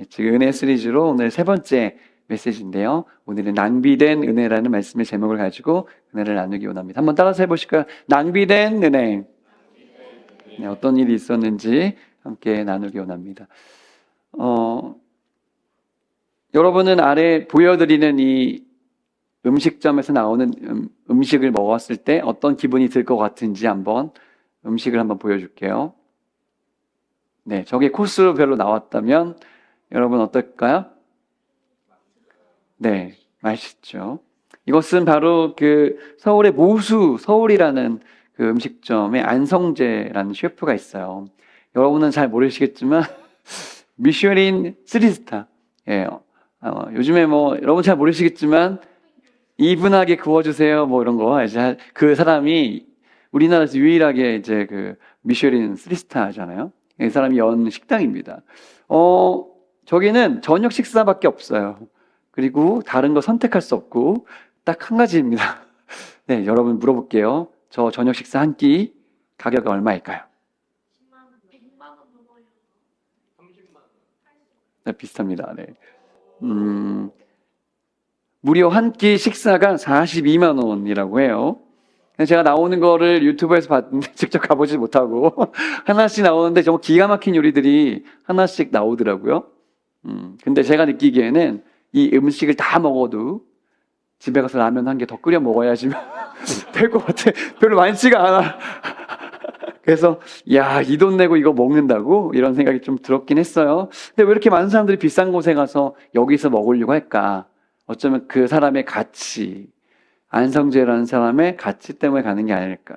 지금 은혜 시리즈로 오늘 세 번째 메시지인데요. 오늘은 낭비된 은혜라는 말씀의 제목을 가지고 은혜를 나누기 원합니다. 한번 따라서 해보실까요? 낭비된 은혜. 네, 어떤 일이 있었는지 함께 나누기 원합니다. 여러분은 아래 보여드리는 이 음식점에서 나오는 음식을 먹었을 때 어떤 기분이 들 것 같은지 한번 음식을 한번 보여줄게요. 네, 저게 코스별로 나왔다면 여러분 어떨까요? 네, 맛있죠. 이것은 바로 그 서울의 모수 서울이라는 그 음식점의 안성재라는 셰프가 있어요. 여러분은 잘 모르시겠지만 미쉐린 3스타. 예, 요즘에 뭐 여러분 잘 모르시겠지만 이분하게 구워주세요 뭐 이런 거 이제 그 사람이 우리나라에서 유일하게 이제 그 미쉐린 3스타잖아요. 이 사람이 연 식당입니다. 저기는 저녁 식사밖에 없어요. 그리고 다른 거 선택할 수 없고 딱 한 가지입니다. 네, 여러분 물어볼게요. 저 저녁 식사 한 끼 가격이 얼마일까요? 10만 원, 100만 원 넘어요. 30만 원. 네, 비슷합니다. 네. 무려 한 끼 식사가 42만 원이라고 해요. 제가 나오는 거를 유튜브에서 봤는데 직접 가보지 못하고 하나씩 나오는데 정말 기가 막힌 요리들이 하나씩 나오더라고요. 근데 제가 느끼기에는 이 음식을 다 먹어도 집에 가서 라면 한 개 더 끓여 먹어야지 될 것 같아. 별로 많지가 않아. 그래서 야, 이 돈 내고 이거 먹는다고? 이런 생각이 좀 들었긴 했어요. 근데 왜 이렇게 많은 사람들이 비싼 곳에 가서 여기서 먹으려고 할까? 어쩌면 그 사람의 가치, 안성재라는 사람의 가치 때문에 가는 게 아닐까.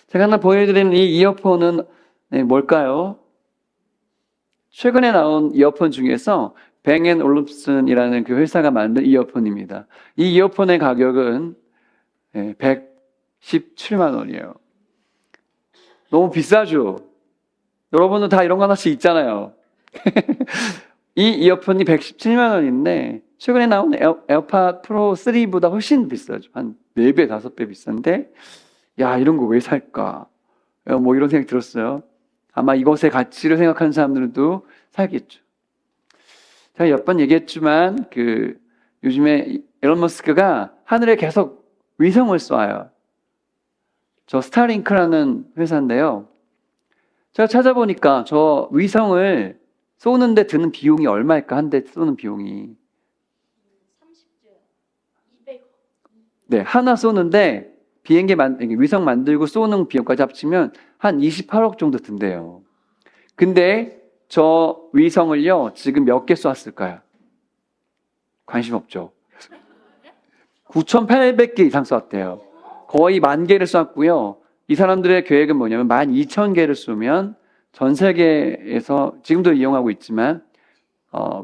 제가 하나 보여드리는 이 이어폰은 뭘까요? 최근에 나온 이어폰 중에서 뱅앤올룹슨이라는 그 회사가 만든 이어폰입니다. 이 이어폰의 가격은 117만 원이에요. 너무 비싸죠? 여러분은 다 이런 거 하나씩 있잖아요. 이 이어폰이 117만 원인데 최근에 나온 에어팟 프로 3보다 훨씬 비싸죠. 한 4배, 5배 비싼데 야, 이런 거 왜 살까? 뭐 이런 생각이 들었어요. 아마 이것의 가치를 생각하는 사람들도 살겠죠. 제가 몇 번 얘기했지만 요즘에 일론 머스크가 하늘에 계속 위성을 쏴요. 저 스타링크라는 회사인데요. 제가 찾아보니까 저 위성을 쏘는데 드는 비용이 얼마일까? 한 대 쏘는 비용이. 30조, 200억. 네, 하나 쏘는데 위성 만들고 쏘는 비용까지 합치면 한 28억 정도 든대요. 근데 저 위성을요, 지금 몇 개 쏘았을까요? 관심 없죠. 9,800개 이상 쏘았대요. 거의 10,000개를 쏘았고요. 이 사람들의 계획은 뭐냐면 12,000개를 쏘면 전 세계에서 지금도 이용하고 있지만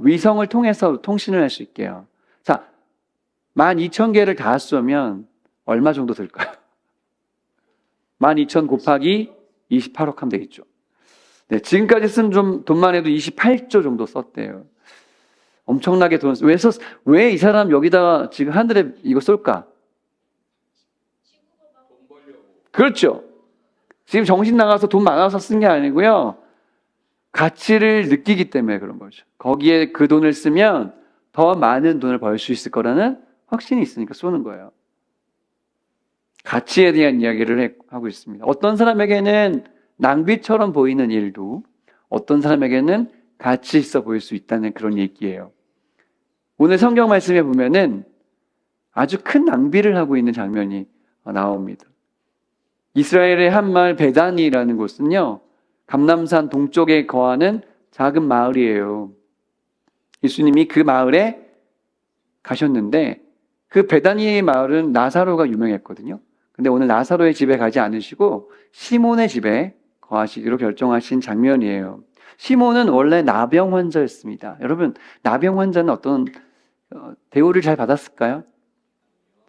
위성을 통해서 통신을 할 수 있게요. 자, 12,000개를 다 쏘면 얼마 정도 들까요? 12,000 곱하기 28억 하면 되겠죠. 네, 지금까지 쓴 돈만 해도 28조 정도 썼대요. 엄청나게 왜 이 사람 여기다가 지금 하늘에 이거 쏠까? 돈 벌려고. 그렇죠. 지금 정신 나가서 돈 많아서 쓴 게 아니고요. 가치를 느끼기 때문에 그런 거죠. 거기에 그 돈을 쓰면 더 많은 돈을 벌 수 있을 거라는 확신이 있으니까 쏘는 거예요. 가치에 대한 이야기를 하고 있습니다. 어떤 사람에게는 낭비처럼 보이는 일도 어떤 사람에게는 가치 있어 보일 수 있다는 그런 얘기예요. 오늘 성경 말씀에 보면은 아주 큰 낭비를 하고 있는 장면이 나옵니다. 이스라엘의 한 마을 베다니라는 곳은요, 감람산 동쪽에 거하는 작은 마을이에요. 예수님이 그 마을에 가셨는데 그 베다니의 마을은 나사로가 유명했거든요. 근데 오늘 나사로의 집에 가지 않으시고 시몬의 집에 거하시기로 결정하신 장면이에요. 시몬은 원래 나병 환자였습니다. 여러분, 나병 환자는 어떤 대우를 잘 받았을까요?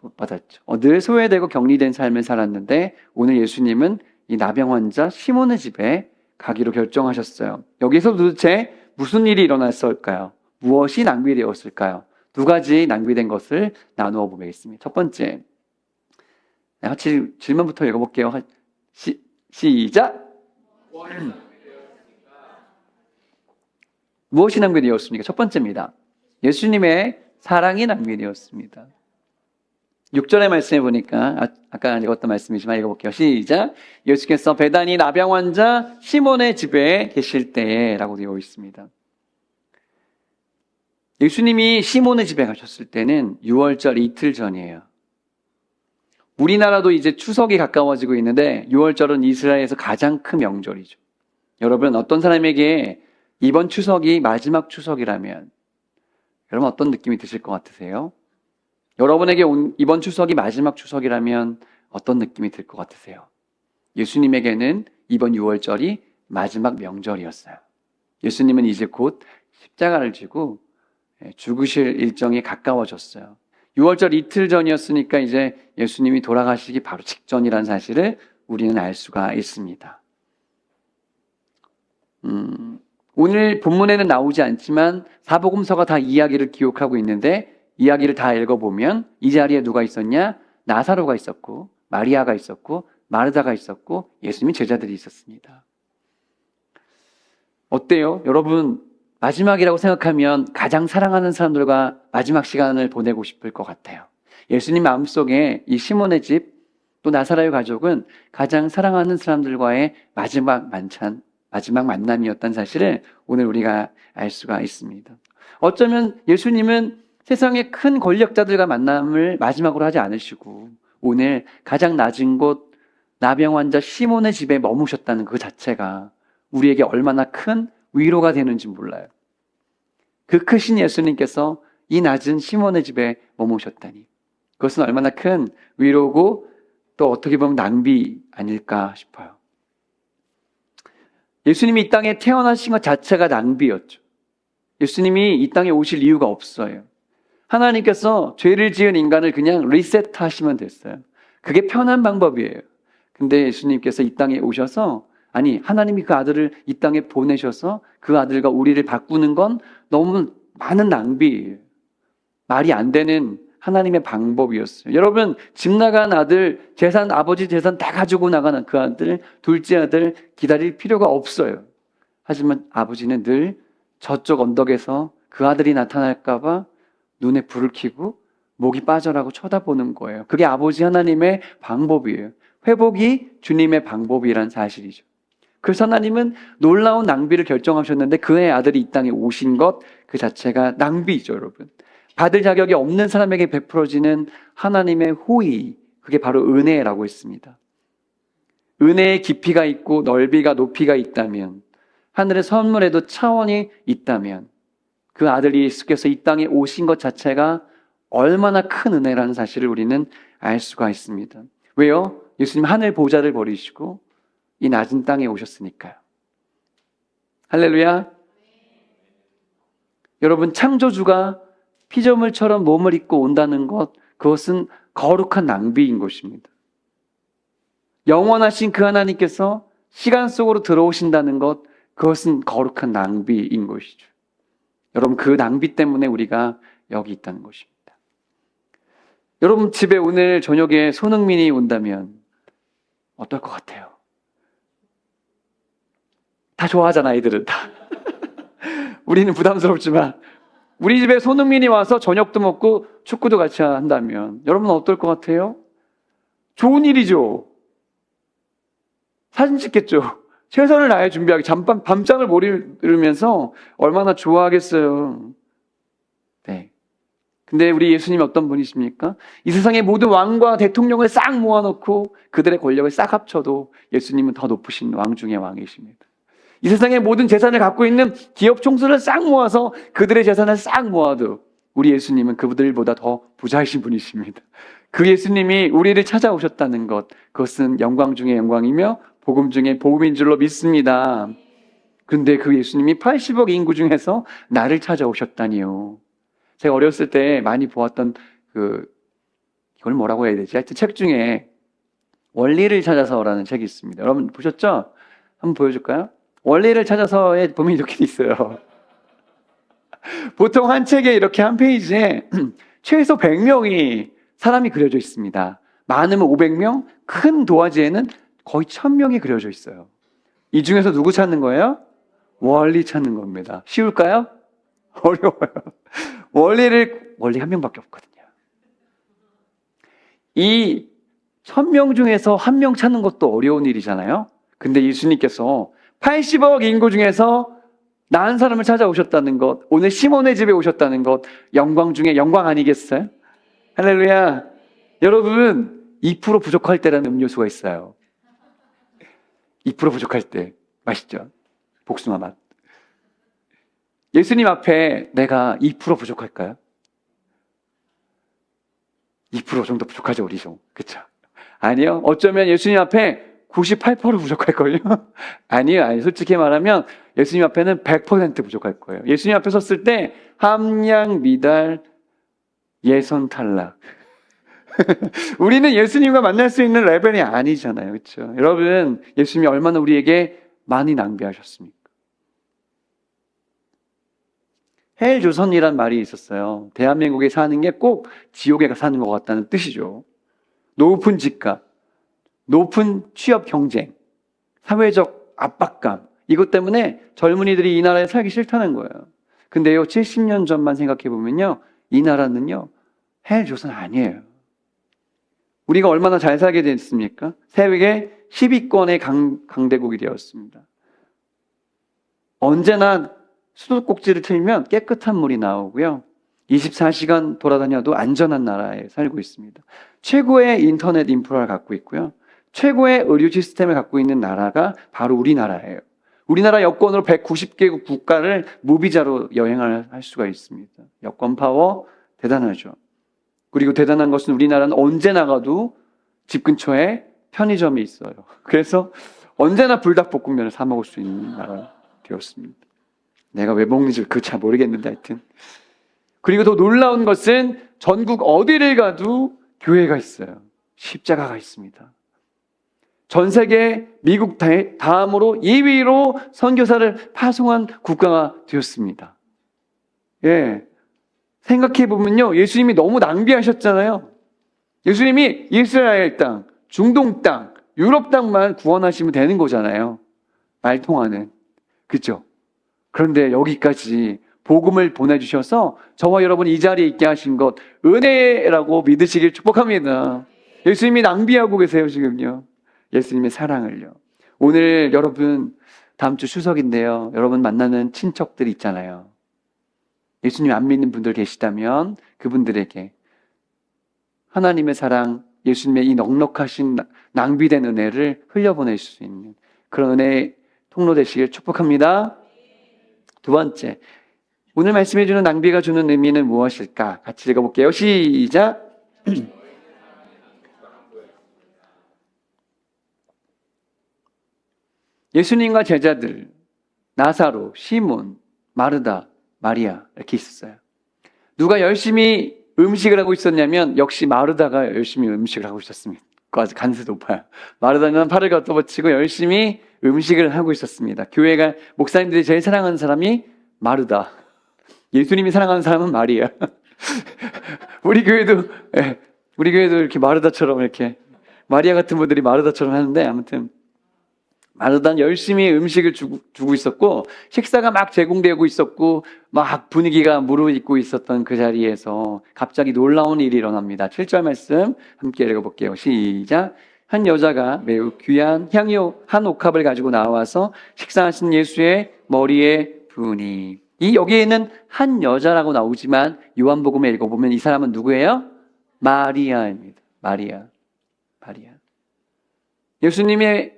못 받았죠. 늘 소외되고 격리된 삶을 살았는데 오늘 예수님은 이 나병 환자 시몬의 집에 가기로 결정하셨어요. 여기서 도대체 무슨 일이 일어났을까요? 무엇이 낭비되었을까요? 두 가지 낭비된 것을 나누어 보겠습니다. 첫 번째, 같이 질문부터 읽어볼게요. 시작! 무엇이 낭비되었습니까? 첫 번째입니다. 예수님의 사랑이 낭비되었습니다. 6절의 말씀해 보니까 아까 읽었던 말씀이지만 읽어볼게요. 시작. 예수께서 베다니 나병 환자 시몬의 집에 계실 때라고 되어 있습니다. 예수님이 시몬의 집에 가셨을 때는 6월절 이틀 전이에요. 우리나라도 이제 추석이 가까워지고 있는데 6월절은 이스라엘에서 가장 큰 명절이죠. 여러분, 어떤 사람에게 이번 추석이 마지막 추석이라면 여러분 어떤 느낌이 드실 것 같으세요? 여러분에게 이번 추석이 마지막 추석이라면 어떤 느낌이 들 것 같으세요? 예수님에게는 이번 6월절이 마지막 명절이었어요. 예수님은 이제 곧 십자가를 지고 죽으실 일정이 가까워졌어요. 6월절 이틀 전이었으니까 이제 예수님이 돌아가시기 바로 직전이라는 사실을 우리는 알 수가 있습니다. 오늘 본문에는 나오지 않지만 사복음서가 다 이야기를 기록하고 있는데 이야기를 다 읽어보면 이 자리에 누가 있었냐? 나사로가 있었고 마리아가 있었고 마르다가 있었고 예수님의 제자들이 있었습니다. 어때요? 여러분, 마지막이라고 생각하면 가장 사랑하는 사람들과 마지막 시간을 보내고 싶을 것 같아요. 예수님 마음속에 이 시몬의 집, 또 나사로의 가족은 가장 사랑하는 사람들과의 마지막 만찬, 마지막 만남이었다는 사실을 오늘 우리가 알 수가 있습니다. 어쩌면 예수님은 세상의 큰 권력자들과 만남을 마지막으로 하지 않으시고 오늘 가장 낮은 곳 나병 환자 시몬의 집에 머무셨다는 그 자체가 우리에게 얼마나 큰 위로가 되는지 몰라요. 그 크신 예수님께서 이 낮은 시몬의 집에 머무셨다니 그것은 얼마나 큰 위로고 또 어떻게 보면 낭비 아닐까 싶어요. 예수님이 이 땅에 태어나신 것 자체가 낭비였죠. 예수님이 이 땅에 오실 이유가 없어요. 하나님께서 죄를 지은 인간을 그냥 리셋하시면 됐어요. 그게 편한 방법이에요. 근데 예수님께서 이 땅에 오셔서 하나님이 그 아들을 이 땅에 보내셔서 그 아들과 우리를 바꾸는 건 너무 많은 낭비예요. 말이 안 되는 하나님의 방법이었어요. 여러분, 집 나간 아들, 재산, 아버지 재산 다 가지고 나가는 그 아들, 둘째 아들 기다릴 필요가 없어요. 하지만 아버지는 늘 저쪽 언덕에서 그 아들이 나타날까 봐 눈에 불을 켜고 목이 빠져라고 쳐다보는 거예요. 그게 아버지 하나님의 방법이에요. 회복이 주님의 방법이란 사실이죠. 그래서 하나님은 놀라운 낭비를 결정하셨는데 그의 아들이 이 땅에 오신 것 그 자체가 낭비죠, 여러분. 받을 자격이 없는 사람에게 베풀어지는 하나님의 호의, 그게 바로 은혜라고 했습니다. 은혜의 깊이가 있고 넓이가 높이가 있다면, 하늘의 선물에도 차원이 있다면 그 아들 예수께서 이 땅에 오신 것 자체가 얼마나 큰 은혜라는 사실을 우리는 알 수가 있습니다. 왜요? 예수님 하늘 보좌를 버리시고 이 낮은 땅에 오셨으니까요. 할렐루야. 여러분, 창조주가 피조물처럼 몸을 입고 온다는 것, 그것은 거룩한 낭비인 것입니다. 영원하신 그 하나님께서 시간 속으로 들어오신다는 것, 그것은 거룩한 낭비인 것이죠. 여러분, 그 낭비 때문에 우리가 여기 있다는 것입니다. 여러분, 집에 오늘 저녁에 손흥민이 온다면 어떨 것 같아요? 다 좋아하잖아, 아이들은 다. 우리는 부담스럽지만 우리 집에 손흥민이 와서 저녁도 먹고 축구도 같이 한다면 여러분 어떨 것 같아요? 좋은 일이죠. 사진 찍겠죠. 최선을 다해 준비하기, 밤잠을 못 이루면서 얼마나 좋아하겠어요. 네. 근데 우리 예수님 어떤 분이십니까? 이 세상의 모든 왕과 대통령을 싹 모아놓고 그들의 권력을 싹 합쳐도 예수님은 더 높으신 왕 중의 왕이십니다. 이 세상의 모든 재산을 갖고 있는 기업 총수를 싹 모아서 그들의 재산을 싹 모아도 우리 예수님은 그들보다 더 부자이신 분이십니다. 그 예수님이 우리를 찾아오셨다는 것, 그것은 영광 중에 영광이며 복음 중에 복음인 줄로 믿습니다. 그런데 그 예수님이 80억 인구 중에서 나를 찾아오셨다니요. 제가 어렸을 때 많이 보았던 이걸 뭐라고 해야 되지? 하여튼 책 중에 원리를 찾아서라는 책이 있습니다. 여러분 보셨죠? 한번 보여줄까요? 원리를 찾아서에 보면 이렇게 돼 있어요. 보통 한 책에 이렇게 한 페이지에 최소 100명이 사람이 그려져 있습니다. 많으면 500명, 큰 도화지에는 거의 1000명이 그려져 있어요. 이 중에서 누구 찾는 거예요? 원리 찾는 겁니다. 쉬울까요? 어려워요. 원리 한 명밖에 없거든요. 이 1000명 중에서 한 명 찾는 것도 어려운 일이잖아요. 근데 예수님께서 80억 인구 중에서 나은 사람을 찾아오셨다는 것, 오늘 시몬의 집에 오셨다는 것, 영광 중에 영광 아니겠어요? 할렐루야. 여러분, 2% 부족할 때라는 음료수가 있어요. 2% 부족할 때. 맛있죠? 복숭아 맛. 예수님 앞에 내가 2% 부족할까요? 2% 정도 부족하죠, 우리 좀. 그쵸? 아니요. 어쩌면 예수님 앞에 98% 부족할걸요? 아니요. 솔직히 말하면 예수님 앞에는 100% 부족할 거예요. 예수님 앞에 섰을 때 함량 미달 예선 탈락. 우리는 예수님과 만날 수 있는 레벨이 아니잖아요. 그렇죠? 여러분, 예수님이 얼마나 우리에게 많이 낭비하셨습니까? 헬조선이란 말이 있었어요. 대한민국에 사는 게 꼭 지옥에 사는 것 같다는 뜻이죠. 높은 집값, 높은 취업 경쟁, 사회적 압박감, 이것 때문에 젊은이들이 이 나라에 살기 싫다는 거예요. 근데요, 70년 전만 생각해 보면요, 이 나라는요, 헬조선 아니에요. 우리가 얼마나 잘 살게 됐습니까? 세계 10위권의 강대국이 되었습니다. 언제나 수도꼭지를 틀면 깨끗한 물이 나오고요. 24시간 돌아다녀도 안전한 나라에 살고 있습니다. 최고의 인터넷 인프라를 갖고 있고요. 최고의 의료 시스템을 갖고 있는 나라가 바로 우리나라예요. 우리나라 여권으로 190개국 국가를 무비자로 여행을 할 수가 있습니다. 여권 파워 대단하죠. 그리고 대단한 것은 우리나라는 언제 나가도 집 근처에 편의점이 있어요. 그래서 언제나 불닭볶음면을 사 먹을 수 있는 나라가 되었습니다. 내가 왜 먹는지 잘 모르겠는데 하여튼. 그리고 더 놀라운 것은 전국 어디를 가도 교회가 있어요. 십자가가 있습니다. 전 세계 미국 다음으로 2위로 선교사를 파송한 국가가 되었습니다. 예. 생각해보면요, 예수님이 너무 낭비하셨잖아요. 예수님이 이스라엘 땅, 중동 땅, 유럽 땅만 구원하시면 되는 거잖아요. 말 통하는. 그죠? 그런데 여기까지 복음을 보내주셔서 저와 여러분 이 자리에 있게 하신 것 은혜라고 믿으시길 축복합니다. 예수님이 낭비하고 계세요, 지금요. 예수님의 사랑을요. 오늘 여러분, 다음 주 추석인데요. 여러분 만나는 친척들 있잖아요. 예수님 안 믿는 분들 계시다면 그분들에게 하나님의 사랑, 예수님의 이 넉넉하신 낭비된 은혜를 흘려보낼 수 있는 그런 은혜의 통로 되시길 축복합니다. 두 번째, 오늘 말씀해주는 낭비가 주는 의미는 무엇일까? 같이 읽어볼게요. 시작! 예수님과 제자들, 나사로, 시몬, 마르다, 마리아 이렇게 있었어요. 누가 열심히 음식을 하고 있었냐면 역시 마르다가 열심히 음식을 하고 있었습니다. 아주 간세 높아요. 마르다는 팔을 걷어붙이고 열심히 음식을 하고 있었습니다. 교회가 목사님들이 제일 사랑하는 사람이 마르다. 예수님이 사랑하는 사람은 마리아. 우리 교회도 이렇게 마르다처럼 이렇게 마리아 같은 분들이 마르다처럼 하는데 아무튼 마르다는 열심히 음식을 주고 있었고 식사가 막 제공되고 있었고 막 분위기가 무르익고 있었던 그 자리에서 갑자기 놀라운 일이 일어납니다. 7절 말씀 함께 읽어볼게요. 시작! 한 여자가 매우 귀한 향유 한 옥합을 가지고 나와서 식사하신 예수의 머리에 부으니, 이 여기에는 한 여자라고 나오지만 요한복음에 읽어보면 이 사람은 누구예요? 마리아입니다. 마리아. 예수님의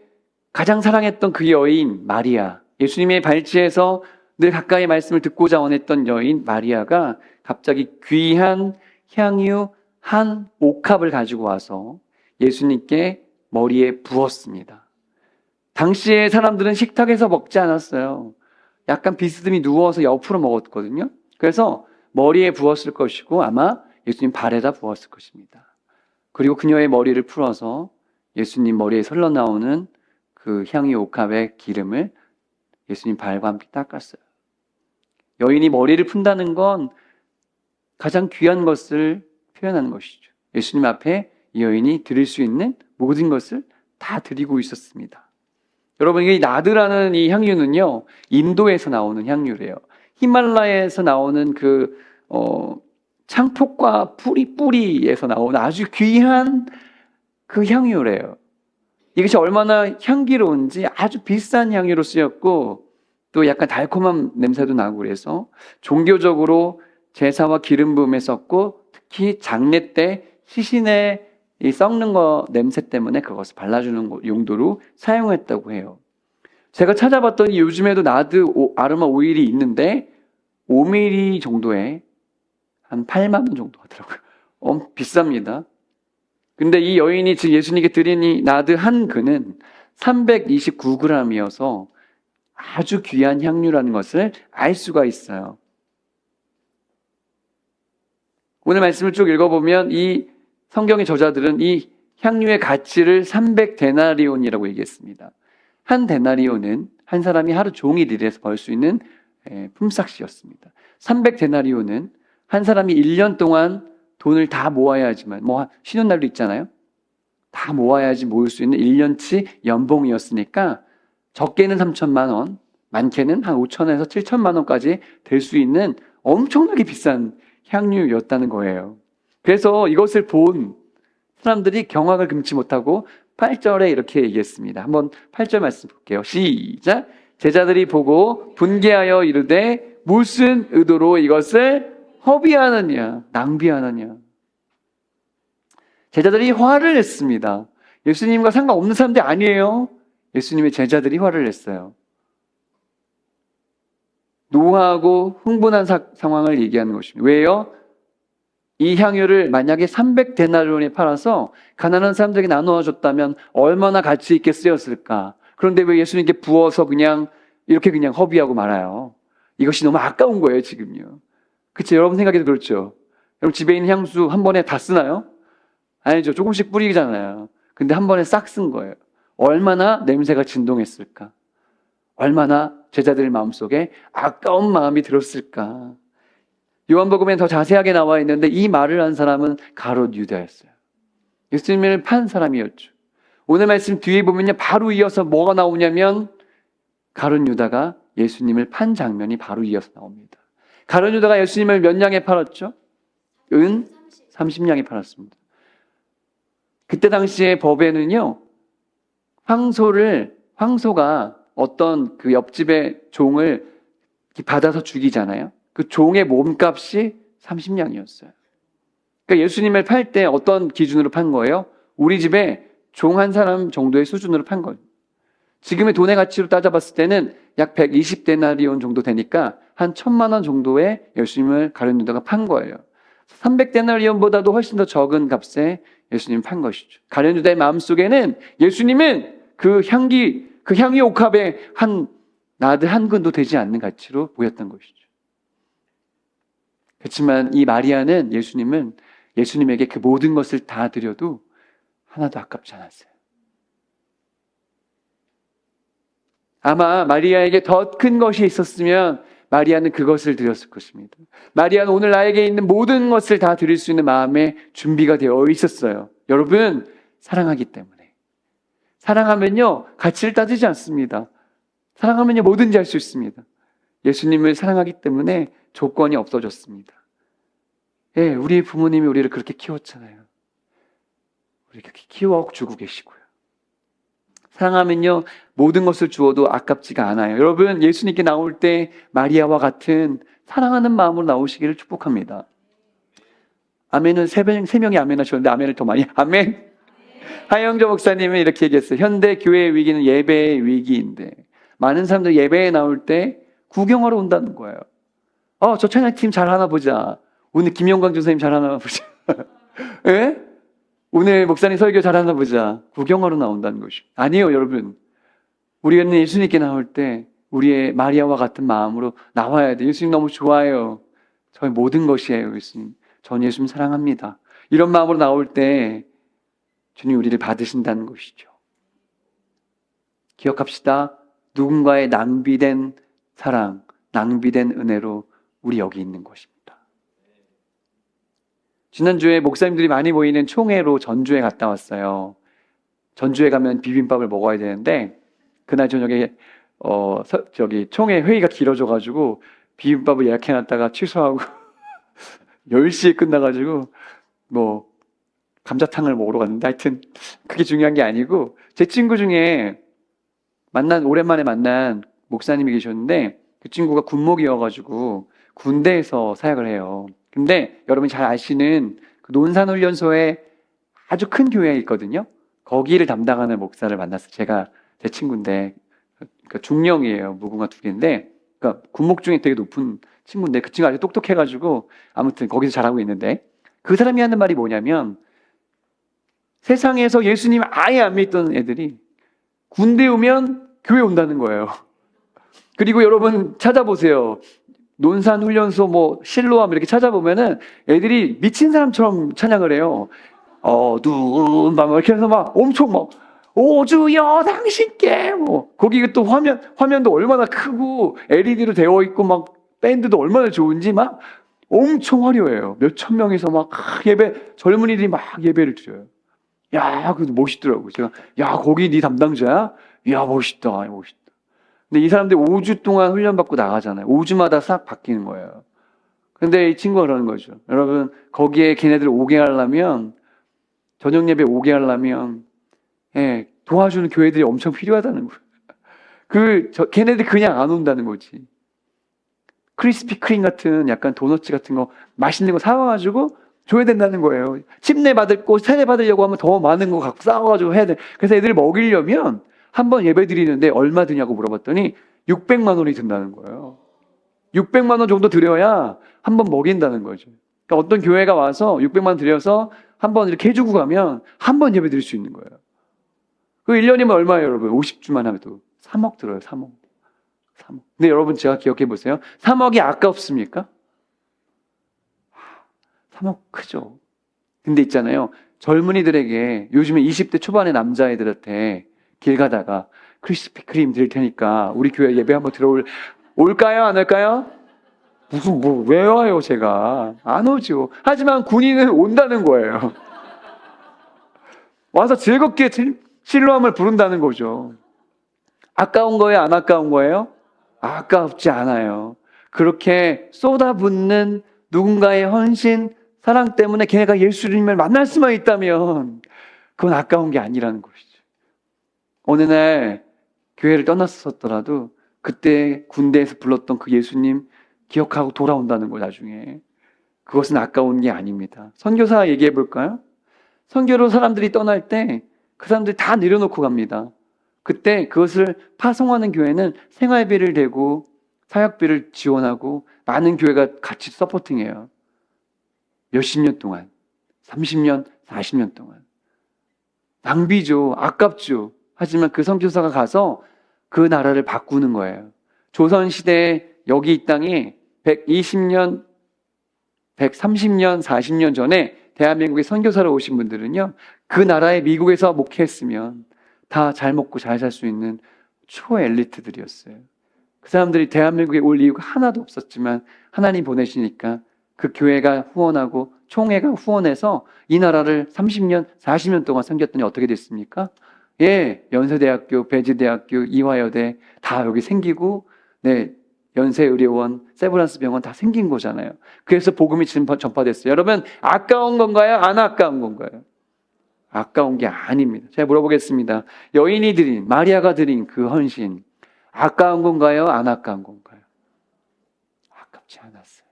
가장 사랑했던 그 여인 마리아, 예수님의 발치에서 늘 가까이 말씀을 듣고자 원했던 여인 마리아가 갑자기 귀한 향유 한 옥합을 가지고 와서 예수님께 머리에 부었습니다. 당시에 사람들은 식탁에서 먹지 않았어요. 약간 비스듬히 누워서 옆으로 먹었거든요. 그래서 머리에 부었을 것이고 아마 예수님 발에다 부었을 것입니다. 그리고 그녀의 머리를 풀어서 예수님 머리에 흘러나오는 그 향유 옥합의 기름을 예수님 발과 함께 닦았어요. 여인이 머리를 푼다는 건 가장 귀한 것을 표현하는 것이죠. 예수님 앞에 이 여인이 드릴 수 있는 모든 것을 다 드리고 있었습니다. 여러분, 이 나드라는 이 향유는요, 인도에서 나오는 향유래요. 히말라야에서 나오는 창폭과 뿌리에서 나오는 아주 귀한 그 향유래요. 이것이 얼마나 향기로운지 아주 비싼 향유로 쓰였고, 또 약간 달콤한 냄새도 나고 그래서 종교적으로 제사와 기름 부음에 썼고, 특히 장례 때 시신의 이 썩는 거 냄새 때문에 그것을 발라주는 용도로 사용했다고 해요. 제가 찾아봤더니 요즘에도 아로마 오일이 있는데 5ml 정도에 한 8만 원 정도 하더라고요. 비쌉니다. 근데 이 여인이 지금 예수님께 드린 이 나드 한 근은 329g이어서 아주 귀한 향유라는 것을 알 수가 있어요. 오늘 말씀을 쭉 읽어보면 이 성경의 저자들은 이 향유의 가치를 300데나리온이라고 얘기했습니다. 한 데나리온은 한 사람이 하루 종일 일해서 벌 수 있는 품삯이었습니다. 300데나리온은 한 사람이 1년 동안 돈을 다 모아야지만, 쉬는 날도 있잖아요. 다 모아야지 모을 수 있는 1년치 연봉이었으니까 적게는 3천만 원, 많게는 한 5천에서 7천만 원까지 될 수 있는 엄청나게 비싼 향유였다는 거예요. 그래서 이것을 본 사람들이 경악을 금치 못하고 8절에 이렇게 얘기했습니다. 한번 8절 말씀 볼게요. 시작. 제자들이 보고 분개하여 이르되 무슨 의도로 이것을 허비하느냐, 낭비하느냐. 제자들이 화를 냈습니다. 예수님과 상관없는 사람들이 아니에요. 예수님의 제자들이 화를 냈어요. 노하고 흥분한 상황을 얘기하는 것입니다. 왜요? 이 향유를 만약에 300데나리온에 팔아서 가난한 사람들에게 나누어 줬다면 얼마나 가치 있게 쓰였을까? 그런데 왜 예수님께 부어서 이렇게 허비하고 말아요? 이것이 너무 아까운 거예요, 지금요. 그치? 여러분 생각해도 그렇죠? 여러분 집에 있는 향수 한 번에 다 쓰나요? 아니죠. 조금씩 뿌리잖아요. 근데 한 번에 싹 쓴 거예요. 얼마나 냄새가 진동했을까? 얼마나 제자들 마음속에 아까운 마음이 들었을까? 요한복음에 더 자세하게 나와 있는데 이 말을 한 사람은 가롯 유다였어요. 예수님을 판 사람이었죠. 오늘 말씀 뒤에 보면요, 바로 이어서 뭐가 나오냐면 가롯 유다가 예수님을 판 장면이 바로 이어서 나옵니다. 가롯 유다가 예수님을 몇 냥에 팔았죠? 은 30냥에 팔았습니다. 그때 당시에 법에는요, 황소가 어떤 그 옆집의 종을 받아서 죽이잖아요. 그 종의 몸값이 30냥이었어요. 그러니까 예수님을 팔 때 어떤 기준으로 판 거예요? 우리 집에 종 한 사람 정도의 수준으로 판 거예요. 지금의 돈의 가치로 따져봤을 때는 약 120데나리온 정도 되니까 한 1,000만 원 정도의 예수님을 가룟 유다가 판 거예요. 300데나리온보다도 훨씬 더 적은 값에 예수님을 판 것이죠. 가룟 유다의 마음속에는 예수님은 그 향유 옥합의 나드 한 근도 되지 않는 가치로 보였던 것이죠. 그렇지만 이 마리아는 예수님에게 그 모든 것을 다 드려도 하나도 아깝지 않았어요. 아마 마리아에게 더 큰 것이 있었으면 마리아는 그것을 드렸을 것입니다. 마리아는 오늘 나에게 있는 모든 것을 다 드릴 수 있는 마음의 준비가 되어 있었어요. 여러분, 사랑하기 때문에. 사랑하면요, 가치를 따지지 않습니다. 사랑하면요, 뭐든지 할 수 있습니다. 예수님을 사랑하기 때문에 조건이 없어졌습니다. 예, 우리 부모님이 우리를 그렇게 키웠잖아요. 우리 그렇게 키워주고 계시고요. 사랑하면요, 모든 것을 주어도 아깝지가 않아요. 여러분, 예수님께 나올 때 마리아와 같은 사랑하는 마음으로 나오시기를 축복합니다. 아멘은 세 명이 아멘 하셨는데 아멘을 더 많이. 아멘. 하영조 목사님은 이렇게 얘기했어요. 현대 교회의 위기는 예배의 위기인데 많은 사람들이 예배에 나올 때 구경하러 온다는 거예요. 저 찬양팀 잘하나 보자. 오늘 김영광 교사님 잘하나 보자. 예? 오늘 목사님 설교 잘하나 보자. 구경하러 나온다는 것이. 아니에요, 여러분. 우리는 예수님께 나올 때 우리의 마리아와 같은 마음으로 나와야 돼요. 예수님 너무 좋아요. 저의 모든 것이에요, 예수님. 전 예수님 사랑합니다. 이런 마음으로 나올 때 주님 우리를 받으신다는 것이죠. 기억합시다. 누군가의 낭비된 사랑, 낭비된 은혜로 우리 여기 있는 것입니다. 지난주에 목사님들이 많이 모이는 총회로 전주에 갔다 왔어요. 전주에 가면 비빔밥을 먹어야 되는데 그날 저녁에 총회 회의가 길어져가지고 비빔밥을 예약해놨다가 취소하고 10시에 끝나가지고 뭐 감자탕을 먹으러 갔는데, 하여튼 그게 중요한 게 아니고, 제 친구 중에 오랜만에 만난 목사님이 계셨는데, 그 친구가 군목이어가지고 군대에서 사역을 해요. 근데 여러분이 잘 아시는 그 논산훈련소에 아주 큰 교회에 있거든요. 거기를 담당하는 목사를 만났어요. 제 친구인데, 그러니까 중령이에요. 무궁화 2개인데, 그러니까 군목 중에 되게 높은 친구인데, 그 친구 아주 똑똑해가지고 아무튼 거기서 잘하고 있는데, 그 사람이 하는 말이 뭐냐면, 세상에서 예수님 아예 안 믿던 애들이 군대 오면 교회 온다는 거예요. 그리고 여러분 찾아보세요. 논산훈련소 뭐 실로암 이렇게 찾아보면은 애들이 미친 사람처럼 찬양을 해요. 어두운 밤 이렇게 해서 막 엄청 막 오주여 당신께 뭐 거기 또 화면도 얼마나 크고 LED로 되어 있고 막 밴드도 얼마나 좋은지 막 엄청 화려해요. 몇천 명이서 막 젊은이들이 막 예배를 드려요. 야, 그거 멋있더라고요. 제가 야, 거기 네 담당자야? 야, 멋있다. 근데 이 사람들 5주 동안 훈련받고 나가잖아요. 5주마다 싹 바뀌는 거예요. 근데 이 친구가 그러는 거죠. 여러분, 거기에 걔네들 오게 하려면, 저녁 예배 오게 하려면, 도와주는 교회들이 엄청 필요하다는 거예요. 걔네들 그냥 안 온다는 거지. 크리스피 크림 같은 약간 도너츠 같은 거, 맛있는 거 사와가지고 줘야 된다는 거예요. 침례 받고 세례 받으려고 하면 더 많은 거 갖고 싸워가지고 해야 돼. 그래서 애들 먹이려면 한 번 예배 드리는데 얼마 드냐고 물어봤더니 600만 원이 든다는 거예요. 600만 원 정도 드려야 한 번 먹인다는 거죠. 그러니까 어떤 교회가 와서 600만 원 들여서 한 번 이렇게 해주고 가면 한 번 예배 드릴 수 있는 거예요. 그 1년이면 얼마예요, 여러분? 50주만 하면 3억 들어요, 3억. 근데 여러분 제가 기억해 보세요. 3억이 아깝습니까? 3억 크죠. 근데 있잖아요. 젊은이들에게 요즘에 20대 초반의 남자애들한테 길 가다가 크리스피 크림 드릴 테니까 우리 교회 예배 한번 올까요? 안 올까요? 왜 와요, 제가? 안 오죠. 하지만 군인은 온다는 거예요. 와서 즐겁게 실로함을 부른다는 거죠. 아까운 거예요? 안 아까운 거예요? 아깝지 않아요. 그렇게 쏟아붓는 누군가의 헌신, 사랑 때문에 걔네가 예수님을 만날 수만 있다면 그건 아까운 게 아니라는 것이죠. 어느 날 교회를 떠났었더라도 그때 군대에서 불렀던 그 예수님 기억하고 돌아온다는 거 나중에. 그것은 아까운 게 아닙니다. 선교사 얘기해 볼까요? 선교로 사람들이 떠날 때 그 사람들이 다 내려놓고 갑니다. 그때 그것을 파송하는 교회는 생활비를 대고 사역비를 지원하고 많은 교회가 같이 서포팅해요. 몇십 년 동안, 30년, 40년 동안. 낭비죠. 아깝죠. 하지만 그 선교사가 가서 그 나라를 바꾸는 거예요. 조선시대에 여기 이 땅에 120년, 130년, 40년 전에 대한민국에 선교사로 오신 분들은요, 그 나라에 미국에서 목회했으면 다 잘 먹고 잘 살 수 있는 초엘리트들이었어요. 그 사람들이 대한민국에 올 이유가 하나도 없었지만 하나님 보내시니까 그 교회가 후원하고 총회가 후원해서 이 나라를 30년, 40년 동안 섬겼더니 어떻게 됐습니까? 연세대학교, 배지대학교, 이화여대 다 여기 생기고, 연세의료원, 세브란스 병원 다 생긴 거잖아요. 그래서 복음이 전파됐어요. 여러분, 아까운 건가요? 안 아까운 건가요? 아까운 게 아닙니다. 제가 물어보겠습니다. 여인이 드린, 마리아가 드린 그 헌신, 아까운 건가요? 안 아까운 건가요? 아깝지 않았어요.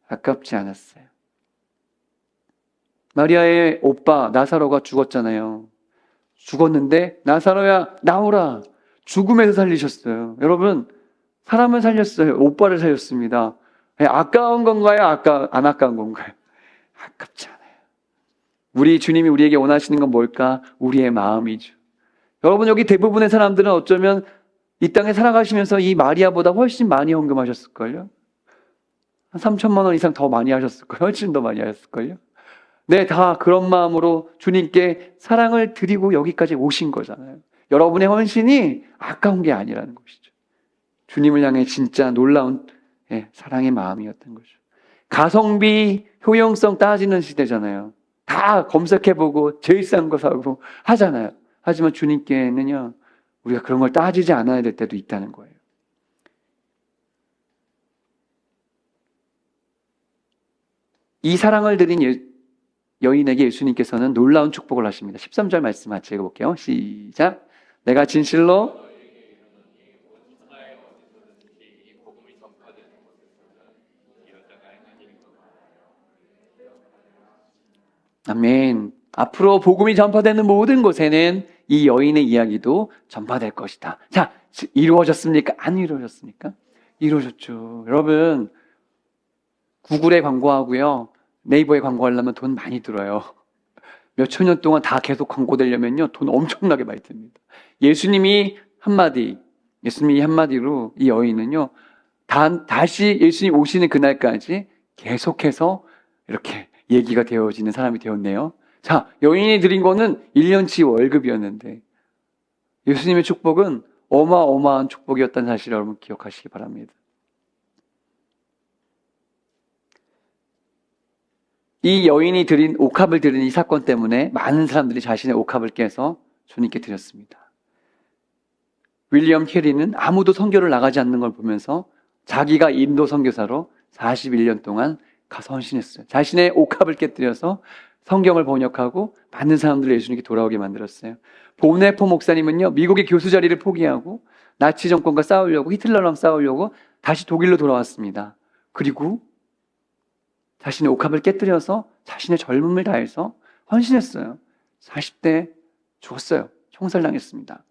아깝지 않았어요. 마리아의 오빠 나사로가 죽었잖아요. 죽었는데 나사로야 나오라. 죽음에서 살리셨어요. 여러분, 사람을 살렸어요. 오빠를 살렸습니다. 아까운 건가요? 안 아까운 건가요? 아깝지 않아요. 우리 주님이 우리에게 원하시는 건 뭘까? 우리의 마음이죠. 여러분, 여기 대부분의 사람들은 어쩌면 이 땅에 살아가시면서 이 마리아보다 훨씬 많이 헌금하셨을걸요? 한 3천만 원 이상 더 많이 하셨을걸요? 훨씬 더 많이 하셨을걸요? 다 그런 마음으로 주님께 사랑을 드리고 여기까지 오신 거잖아요. 여러분의 헌신이 아까운 게 아니라는 것이죠. 주님을 향해 진짜 놀라운 사랑의 마음이었던 거죠. 가성비, 효용성 따지는 시대잖아요. 다 검색해보고 제일 싼 거 사고 하잖아요. 하지만 주님께는요, 우리가 그런 걸 따지지 않아야 될 때도 있다는 거예요. 이 사랑을 드린 여인에게 예수님께서는 놀라운 축복을 하십니다. 13절 말씀 같이 읽어볼게요. 시작. 내가 진실로 아멘. 앞으로 복음이 전파되는 모든 곳에는 이 여인의 이야기도 전파될 것이다. 자, 이루어졌습니까? 안 이루어졌습니까? 이루어졌죠. 여러분, 구글에 광고하고요, 네이버에 광고하려면 돈 많이 들어요. 몇천 년 동안 다 계속 광고되려면요, 돈 엄청나게 많이 듭니다. 예수님이 한마디로 이 여인은요, 다시 예수님 오시는 그날까지 계속해서 이렇게 얘기가 되어지는 사람이 되었네요. 자, 여인이 드린 거는 1년치 월급이었는데 예수님의 축복은 어마어마한 축복이었다는 사실을 여러분 기억하시기 바랍니다. 이 여인이 드린 옥합을 드린 이 사건 때문에 많은 사람들이 자신의 옥합을 깨서 주님께 드렸습니다. 윌리엄 캐리는 아무도 선교를 나가지 않는 걸 보면서 자기가 인도 선교사로 41년 동안 가서 헌신했어요. 자신의 옥합을 깨뜨려서 성경을 번역하고 많은 사람들을 예수님께 돌아오게 만들었어요. 보네포 목사님은요, 미국의 교수 자리를 포기하고 나치 정권과 싸우려고, 히틀러랑 싸우려고 다시 독일로 돌아왔습니다. 그리고 자신의 옥합을 깨뜨려서 자신의 젊음을 다해서 헌신했어요. 40대 죽었어요. 총살당했습니다.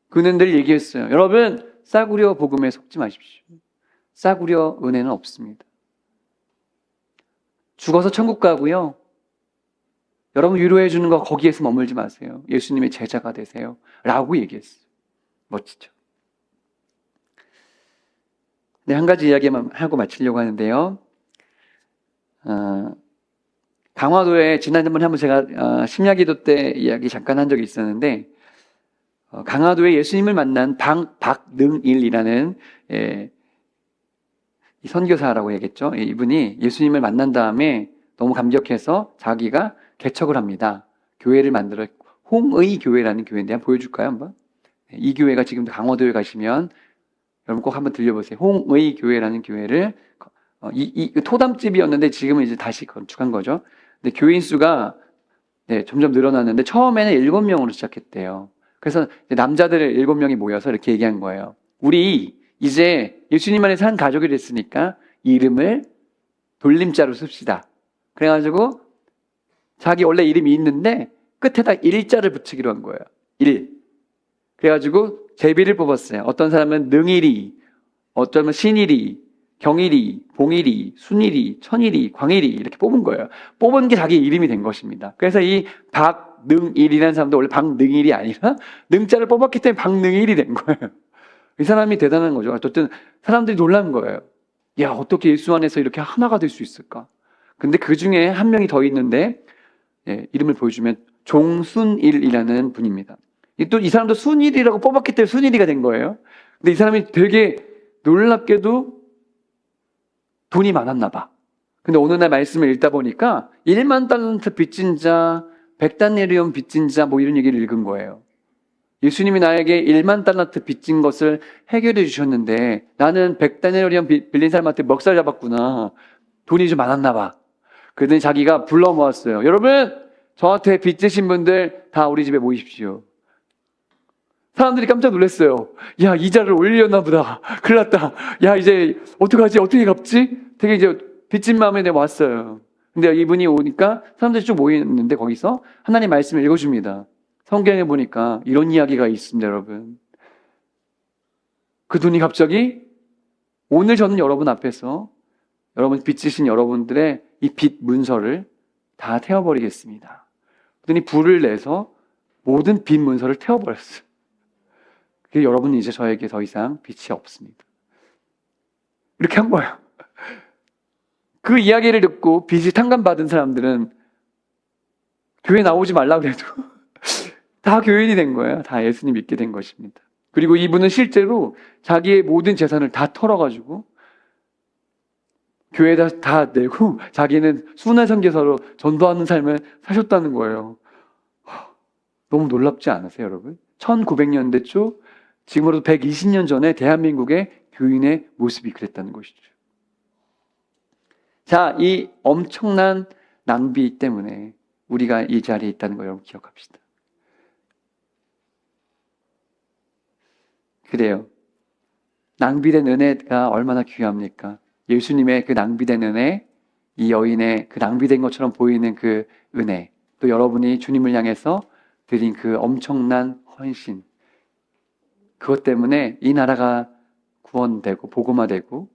그는 늘 얘기했어요. 여러분, 싸구려 복음에 속지 마십시오. 싸구려 은혜는 없습니다. 죽어서 천국 가고요, 여러분 위로해 주는 거 거기에서 머물지 마세요. 예수님의 제자가 되세요 라고 얘기했어요. 멋지죠? 네, 한 가지 이야기만 하고 마치려고 하는데요, 강화도에 지난번에 한번 제가 심야기도 때 이야기 잠깐 한 적이 있었는데, 강화도에 예수님을 만난 박능일이라는 이 선교사라고 얘기했죠. 이분이 예수님을 만난 다음에 너무 감격해서 자기가 개척을 합니다. 교회를 만들어, 홍의 교회라는 교회인데 한번 보여줄까요? 한번. 이 교회가 지금도 강화도에 가시면 여러분 꼭 한번 들려보세요. 홍의 교회라는 교회를 이 토담집이었는데 지금은 이제 다시 건축한 거죠. 근데 교인 수가 점점 늘어났는데 처음에는 7명으로 시작했대요. 그래서 남자들 7명이 모여서 이렇게 얘기한 거예요. 우리 이제 예수님 안에서 한 가족이 됐으니까 이름을 돌림자로 씁시다. 그래가지고 자기 원래 이름이 있는데 끝에다 일자를 붙이기로 한 거예요. 그래가지고 제비를 뽑았어요. 어떤 사람은 능일이, 어쩌면 신일이, 경일이, 봉일이, 순일이, 천일이, 광일이 이렇게 뽑은 거예요. 뽑은 게 자기 이름이 된 것입니다. 그래서 이 박능일이라는 사람도 원래 박능일이 아니라 능자를 뽑았기 때문에 박능일이 된 거예요. 이 사람이 대단한 거죠. 어쨌든 사람들이 놀란 거예요. 야, 어떻게 예수 안에서 이렇게 하나가 될 수 있을까? 근데 그 중에 한 명이 더 있는데, 이름을 보여주면 종순일이라는 분입니다. 또 이 사람도 순일이라고 뽑았기 때문에 순일이가 된 거예요. 근데 이 사람이 되게 놀랍게도 돈이 많았나 봐. 근데 어느 날 말씀을 읽다 보니까 1만 달란트 빚진 자, 100다네리온 빚진 자 뭐 이런 얘기를 읽은 거예요. 예수님이 나에게 1만 달란트 빚진 것을 해결해 주셨는데 나는 100다네리온 빌린 사람한테 먹살 잡았구나. 돈이 좀 많았나 봐. 그러더니 자기가 불러 모았어요. 여러분, 저한테 빚지신 분들 다 우리 집에 모이십시오. 사람들이 깜짝 놀랐어요. 야, 이자를 올리려나 보다. 큰일 났다. 야, 이제 어떡하지? 어떻게 갚지? 되게 이제 빚진 마음에 내가 왔어요. 근데 이분이 오니까 사람들이 쭉 모이는데 거기서 하나님 말씀을 읽어줍니다. 성경에 보니까 이런 이야기가 있습니다, 여러분. 그 돈이 갑자기 오늘 저는 여러분 앞에서 여러분 빚지신 여러분들의 이 빚 문서를 다 태워버리겠습니다. 그랬더니 불을 내서 모든 빚 문서를 태워버렸어요. 그게 여러분 이제 저에게 더 이상 빚이 없습니다. 이렇게 한 거예요. 그 이야기를 듣고 빚이 탕감받은 사람들은 교회 나오지 말라고 해도 다 교인이 된 거예요. 다 예수님 믿게 된 것입니다. 그리고 이분은 실제로 자기의 모든 재산을 다 털어가지고 교회에다 다 내고 자기는 순회 선교사로 전도하는 삶을 사셨다는 거예요. 너무 놀랍지 않으세요, 여러분? 1900년대 초, 지금으로부터 120년 전에 대한민국의 교인의 모습이 그랬다는 것이죠. 자, 이 엄청난 낭비 때문에 우리가 이 자리에 있다는 걸 여러분 기억합시다. 그래요. 낭비된 은혜가 얼마나 귀합니까? 예수님의 그 낭비된 은혜, 이 여인의 그 낭비된 것처럼 보이는 그 은혜, 또 여러분이 주님을 향해서 드린 그 엄청난 헌신, 그것 때문에 이 나라가 구원되고 복음화되고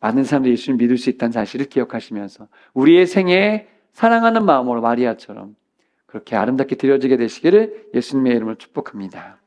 많은 사람들이 예수님을 믿을 수 있다는 사실을 기억하시면서 우리의 생애에 사랑하는 마음으로 마리아처럼 그렇게 아름답게 드려지게 되시기를 예수님의 이름으로 축복합니다.